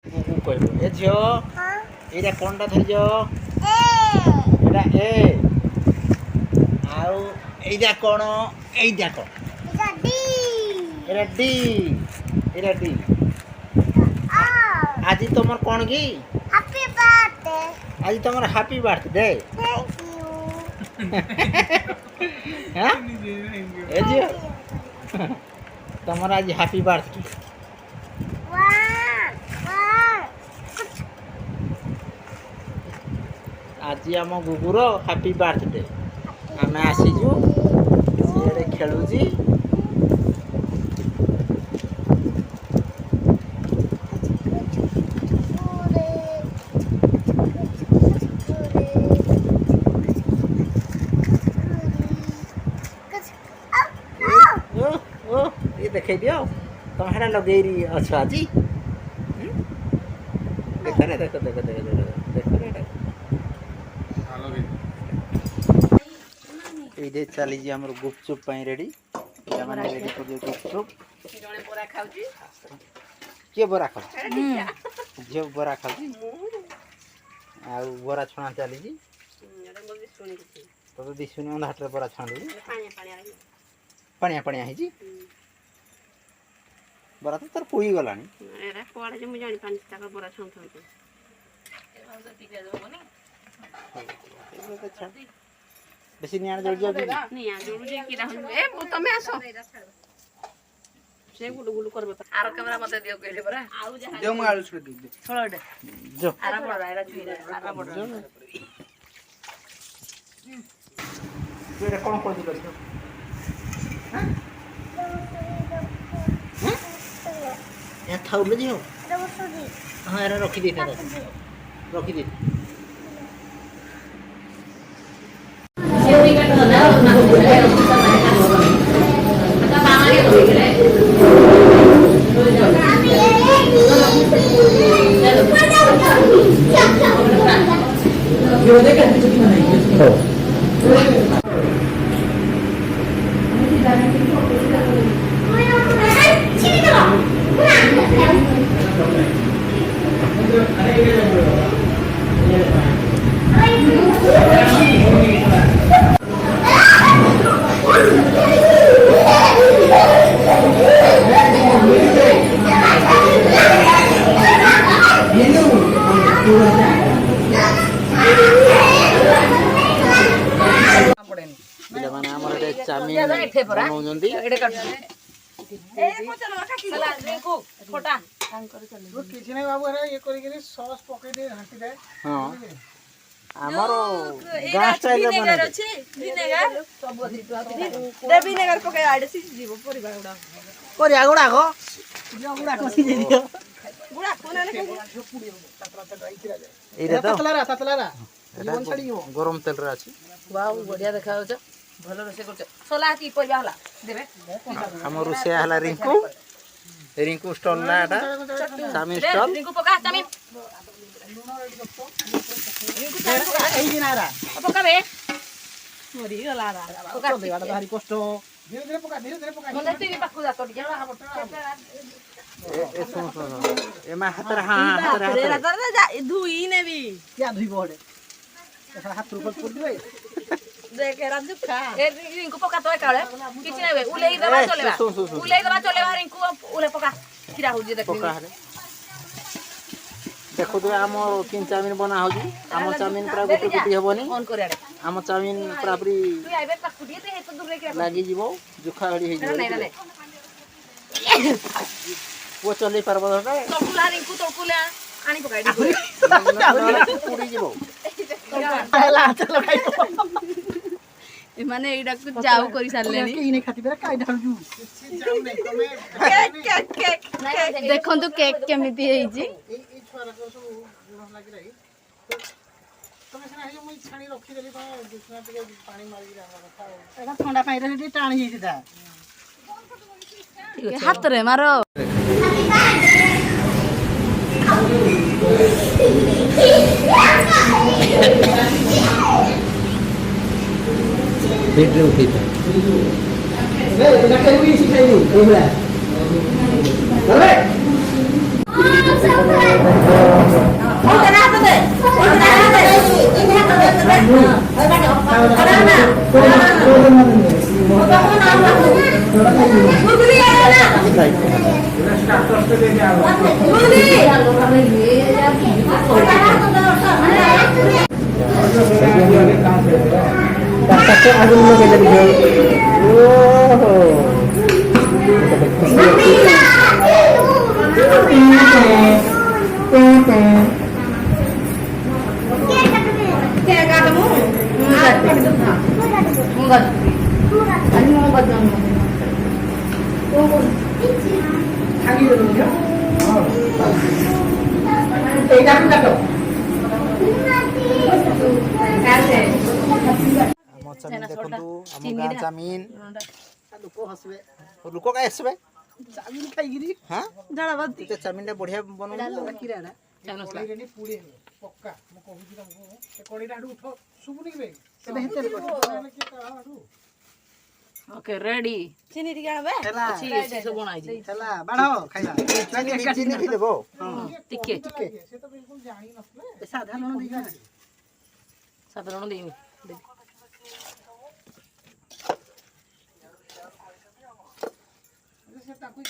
ମୁଁ କହିବ ଏ ଝିଅ ଏଇଟା କ'ଣଟା ଧରିଛ? ଏଇଟା ଏ ଆଉ ଏଇଟା କ'ଣ? ଏଇଟା କ'ଣ? ଏଇଟା ଡି। ଏଇଟା ଡି। ଆଜି ତମର କ'ଣ କି? Happy birthday. ଆଜି ତମର ହାପି ବାର୍ଥଡେ। Thank you. হ্যাঁ এই ঝিଅ ତମର ଆଜି ହାପି ବାର୍ଥଡେ। ଆଜି ଆମ ଗୁଗୁର ହାପି ବାର୍ଥଡେ। ଆମେ ଆସିଛୁ ସିଆଡ଼େ ଖେଳୁଛି। ଦେଖେଇ ଦିଅ ତମେ ହେଟା ଲଗେଇ ଅଛ ଆଜି। ଦେଖ ରେ ଦେଖ ଦେଖ ଦେଖ ଦେଖ ଦେଖ ରେ ଏଇଠି ଚାଲିଛି ଆମର ଗୁପଚୁପ ପାଇଁ ରେଡି। ପିଲାମାନେ ରେଡି କରିବେ ଗୁପଚୁପ। ଜଣେ ବରା ଖାଉଛି। କିଏ ବରା ଖାଉଛି? ଝିଅ ବରା ଖାଉଛି ଆଉ ବରା ଛଣା ଚାଲିଛି। ତତେ ଦିଶୁନି ଅନ୍ଧ ହାଟରେ ବରା ଛାଣୁଛି। ପାଣିଆ ପାଣିଆ ହେଇଛି ବରା ତ ତାର ପୋଇ ଗଲାଣି। ଏରା କୁଆଡ଼େ ଯେ ମୁଁ ଜାଣିପାରୁନି ତାଙ୍କ ବରା ଛାଣୁଛନ୍ତି। ବେଶୀ ନିଆଁ ଜଳୁଛି ନିଆଁ ଜଳୁଛି କିରା ହଉଛି। ଏ ତମେ ଆସ ସେ ଗୁଲୁ ଗୁଲୁ କରିବ। ଆର କ୍ୟାମେରା ମତେ ଦିଅ କହିଲେ ପରା। ଆଉ ଯାହା ଦିଅ ମୁଁ ଆଳୁ ଛୁଡ଼ି ଦିଅ ଛଳଟେ ଯో ଆର ବଡ଼ ଏରା ଛୁଇରେ ଆର ବଡ଼ ତୁ ଏଟା କ'ଣ କରୁଛୁ କରିଛ? ଏ ଥାଉଲେ ଝିଅ ହଁ ଏରା ରଖିଦେଇଥା ରଖିଦେଇ ପିଲାମାନେ ଆମର ଏଠି ଚାଉମିନ ବନଉଛନ୍ତି। କିଛି ନାହିଁ ବାବୁ ଇଏ କରିକି ସସ୍ ପକେଇ ଦେଇ ଘାଣ୍ଟି ଦେବେ। ହଁ ଆମର ଗାଁ ଷ୍ଟାଇଲରେ ବନାଯାଏ। ଭିନେଗାର ପକେଇ ଆଡେ ସିଝିଯିବ ପରିବା ଗୁଡା। ପରିବା ଗୁଡାକ ଗୁଡାକ ସିଝେଇ ଦିଅ। ଏଇଟା ତ ଜୀବନ ଛାଡିଯିବ। ଗରମ ତେଲରେ ଅଛି। ବାଉ ବଢିଆ ଦେଖାଯାଉଛି। ଭଲ ରୋଷେଇ କରୁଛ। ସୋଲା କି ପରିବା ହେଲା ଦେବେ। ଆମ ରୋଷେଇଆ ହେଲା ରିଙ୍କୁ। ରିଙ୍କୁ ଷ୍ଟଲ୍ ନା ଏଟା ଚାଉମିନ ଷ୍ଟଲ୍। ରିଙ୍କୁ ପକା ଚାଉମିନ ପକାବେ ମରିଗଲା ଭାରି କଷ୍ଟ। ଧୀରେ ଧୀରେ ପକା ଧୀରେ ଧୀରେ ପକା। ମନେ ଟିଭି ପାଖକୁ ଯା ତ ଟିକେ ଏ ଶୁଣ ଶୁଣ ଏମା ହାତରେ ହାତରେ ଧୁଇ ନେବି କିଆ ଧୋଇବ ହଡେ ହାତରୁ ପଡ଼ିଯିବେ। ଦେଖେ ରାଜୁ ଖା ଏ ରିଙ୍କୁ ପକା ତ ଏକାଳେ କିଛି ନାହିଁ ଉଲେଇ ଦେବା ଚଲେବା ରିଙ୍କୁ ଉଲେ ପକା କିରା ହଉଛି ଦେଖ ଦେଖୁଥିବେ ଆମର କିନ୍ ଚାଉମିନ ବନା ହଉଛି। ଆମ ଚାଉମିନ ପୁରା ଗୋଟେ ଗୋଟି ହେବନି। ଆମ ଚାଉମିନ ପୁରା ପୁରି ଲାଗିଯିବ ଜୁଖା ଘଡ଼ି ହେଇଯିବ। ପୁଅ ଚଲେଇ ପାରବ ପୋଡ଼ିଯିବ। ଏମାନେ ଏଇଟାକୁ ଯାଉ କରି ସାରିଲେଣି। ଦେଖନ୍ତୁ କେକ୍ କେମିତି ହେଇଛି। ଥଣ୍ଡା ପାଣିରେ ଟିକେ ଟାଣି ହେଇଛି। ହାତରେ ମାର। ଭିଡ଼ିଓ ଉଠେଇଥା। ଏଇଭଳିଆ তাকে আগুন লগে দেবে ওহো চামিন দেখন্তু ଆମ ଗାଁ ଚାମିନ ଲୋକ ହସିବେ ଲୋକ କାଇଁ ଆସିବେ ଚାମିନ ଖାଇକିରି ହଁ ଜଣାବତି ସେ ଚାମିନଟା ବଢିଆ ବନଉଛୁ କିରାଟା କଡେଇରେ ପୁରୀ ହେବେ ପକ୍କା ମୁଁ କହୁଛି ତମକୁ ସେ କଡେଇଟା ଆଡୁ ଉଠ ଶୁଭୁନି କି ବେ କେବେ ହେତେ ଓକେ ରେଡି ଚିନି ଟିକେ ଆଣବେ ହେଲା ସବୁ ବଣାଇଛି ହେଲା ବାଢ ଖାଇବା ଚିନି ବି ଦେବ ଟିକେ ସେ ତ ବିଲକୁଲ ଜାଣି ନଥିଲେ ସାଧାରଣ ଦେଇକି ସାଧାରଣ ଦେଇନି ସେ ତାକୁ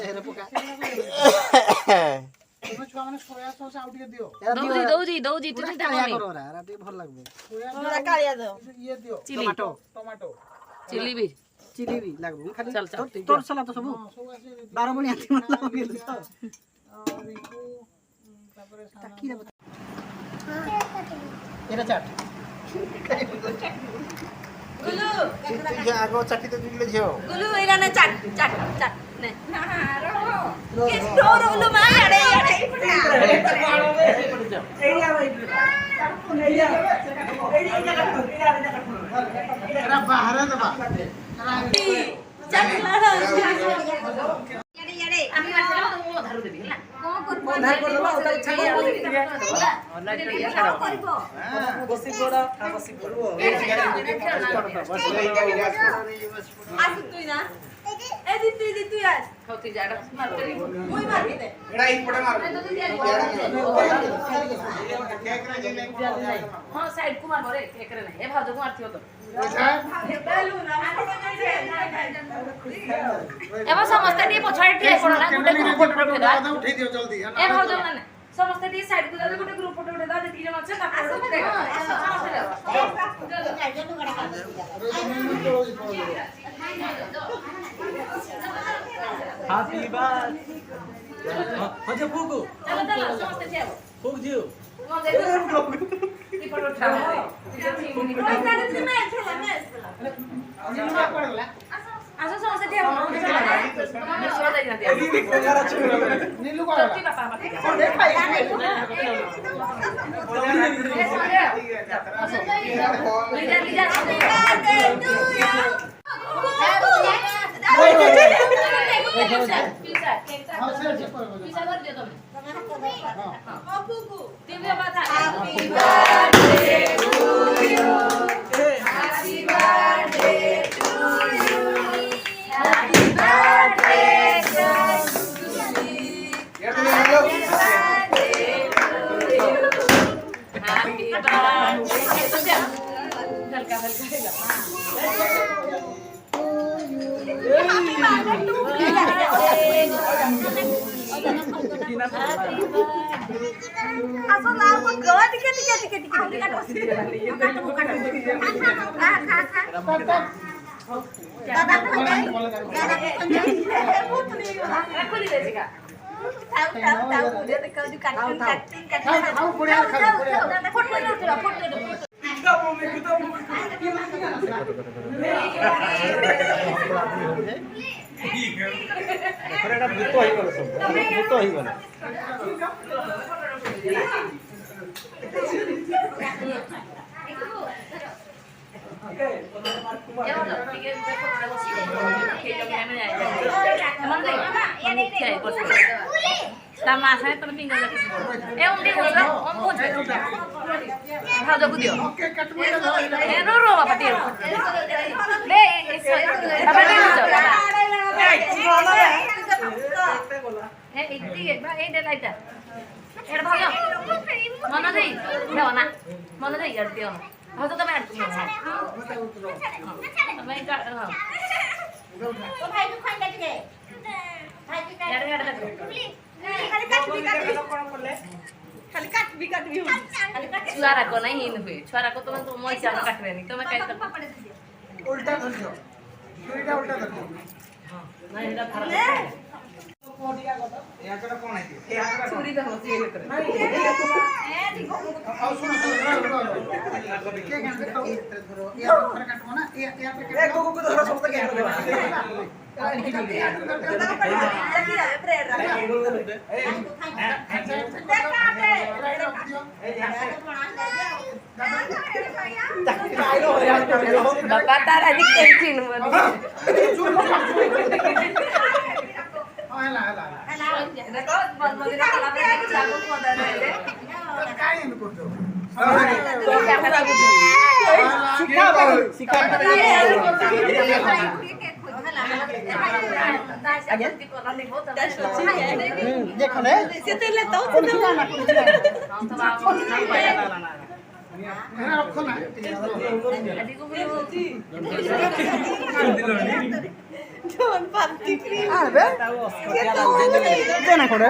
ହେରେ ପକା ତମେ ଛୁଆ ମାନେ ସୋୟା ସସ୍ ଆଉ ଟିକେ ଦିଅ ଦଉଜି ପୁରା ଚିନିଟା କାଳିଆ କମି କର ଏରା ଟିକେ ଭଲ ଲାଗିବ ପୁରା କାଳିଆ ଦଅ ଇଏ ଦିଅ ଚିଲି ଟମାଟୋ ଚିଲି ବି ଚିଲି ବି ଲାଗିବ ଖାଲି ଚାଲ ଚାଲ ତୋର ସଲା ତ ସବୁ 12 ମଣି ଆତି ମଣି ଲାଗିଲ ତ ରିଙ୍କୁ ତାପରେ ତାକିରେ ଏରା ଚାଟ ଗୁଲୁ ଆଗ ଚାଟି ତ ଦିଲେ ଝିଅ ଗୁଲୁ ଏରା নে চাট নে না রো কে স্টোর গুলু মা আড়ে এরা বাহারে দেবা চাট লাড়া ইয়াড়ে আমি মারছিলাম তো মো ধারু দেবি না কোন করব ধার করব ওটা ছাড়া করব বসি পড়া বসি পড়ব আসি তুই না এদি তুই আস হতি যাড়া মার মুই মারবি দে এড়া এই পড়ে মার हां साइड को मार रे केक रे नहीं ए भाजो को मारथियो तो एबा समस्त टी पछाड़ी टी पड़ो ना गुटे ग्रुप फोटो उठे दा उठे दियो जल्दी ए भाजो ना समस्त टी साइड को जाते गुटे ग्रुप फोटो उठे दा तीन जन আছে हैप्पी बर्थडे अच्छा फूको चलो चलो समस्त टी आओ फूक दियो टी फोटो उठा आसो समस्त टी आओ मिश्रा दे ना नीलू को टी पापा Asal lagu gawat dikit. ଏଟା ଭୂତ ହେଇଗଲା ସବୁ ଭୂତ ହେଇଗଲା Tamasanya tertinggal dari undi udah ompun diyo nuro apa dia deh apa dia itu ba ini laita এটা ভালো মনে দেই দেও না মনে দেই আর দিও না হয়তো তুমি আর তুমি তুমি এটা তো ভাই তো খান কাটি দে ଇଆଡ଼େ ଇଆଡ଼େ ଦେଖ। ଖାଲି କାଟବି କାଟବି ଛୁଆରାକ ନାଇଁ ହିନ୍ ହୁଏ ଛୁଆରାକ ତମେ ତ ମୋ ହିସାବରେ କାଟିବେନି ତମେ କାଟି ଦେବ उल्टा कर दो दुईटा उल्टा कर दो ନାଇଁ ଏଟା ଖରାପ याकडे कोण आहे ते ଛୁରୀ ଦେବ ସିଏ ଭିତରେ आओ सुनो के घंटे तो या पर काटो ना या पे ଏ କୋକୁ କୋକୁ ଧର ସମସ୍ତେ କେନ ଦେବା ବାପା ତାର ଆଜି କେମିତି ନୁହଁ हला हला ଦେଖ ମନ୍ଦିର କଲା ପରେ ଚାଲୁ ମଦା ଦେଲେ काय इन करतो तो କ୍ୟାମେରା ବୁଝି शिखा देखो ने रखो ना देना कोडे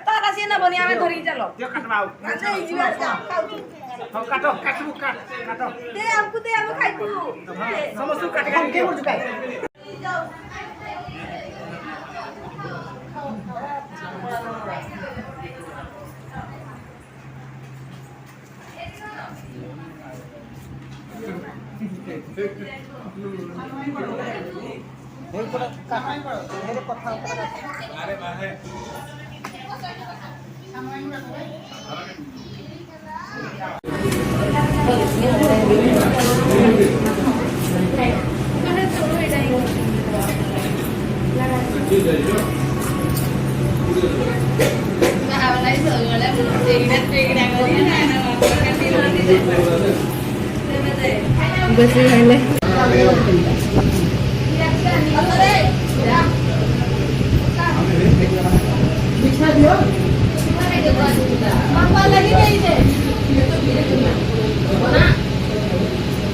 तारा से ना बनी हमें धरी चलो यो काटबाउ हम काटो काटबु काटो दे हमको खाइबू समस्त काटे काटे के बोल चुका हे कोडा काटाई पड़ो मेरे कथा अरे बाहे बस